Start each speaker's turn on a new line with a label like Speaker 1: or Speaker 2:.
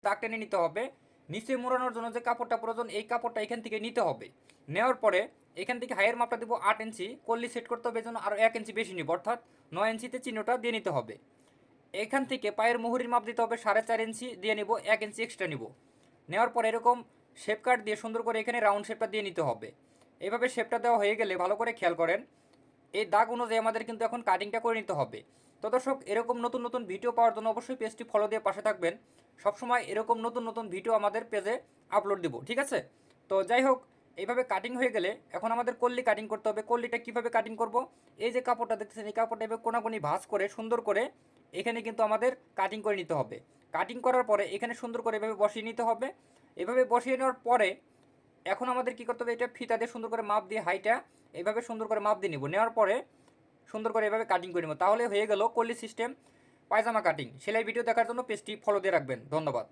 Speaker 1: দাগ টেনে নিতে হবে। নিচে মোড়ানোর জন্য যে কাপড়টা প্রয়োজন এই কাপড়টা এখান থেকে নিতে হবে। নেওয়ার পরে এখান থেকে হাইয়ের মাপটা দেবো 8 ইঞ্চি, কল্লি সেট করতে হবে, এই জন্য আরও 1 ইঞ্চি বেশি নিব, অর্থাৎ 9 ইঞ্চিতে চিহ্নটা দিয়ে নিতে হবে। এখান থেকে পায়ের মুহুরির মাপ দিতে হবে 4.5 ইঞ্চি দিয়ে নিব, 1 ইঞ্চি এক্সট্রা নিব। নেওয়ার পর এরকম শেপ কাট দিয়ে সুন্দর করে এখানে রাউন্ড শেপটা দিয়ে নিতে হবে। এইভাবে শেপটা দেওয়া হয়ে গেলে ভালো করে খেয়াল করেন, এই দাগ অনুযায়ী আমাদের কিন্তু এখন কাটিংটা করে নিতে হবে। তো দর্শক, এরকম নতুন নতুন ভিডিও পাওয়ার জন্য অবশ্যই পেজটি ফলো দিয়ে পাশে থাকবেন। সবসময় এরকম নতুন নতুন ভিডিও আমাদের পেজে আপলোড দিব, ঠিক আছে? তো যাই হোক, এইভাবে কাটিং হয়ে গেলে এখন আমাদের কল্লি কাটিং করতে হবে। কল্লিটা কীভাবে কাটিং করব, এই যে কাপড়টা দেখতেছেন এই কাপড়টা এভাবে কোনাকুনি ভাঁজ করে সুন্দর করে এখানে কিন্তু আমাদের কাটিং করে নিতে হবে। কাটিং করার পরে এখানে সুন্দর করে এভাবে বসিয়ে নিতে হবে। এভাবে বসিয়ে নেওয়ার পরে এখন আমাদের কী করতে হবে, এটা ফিতা দিয়ে সুন্দর করে মাপ দিয়ে হাইটা এইভাবে সুন্দর করে মাপ দিয়ে নিব। নেওয়ার পরে সুন্দর করে এভাবে কাটিং করে নেব। তাহলে হয়ে গেল কল্লি সিস্টেম পায়জামা কাটিং। সেলাই ভিডিও দেখার জন্য পেজটি ফলো দিয়ে রাখবেন। ধন্যবাদ।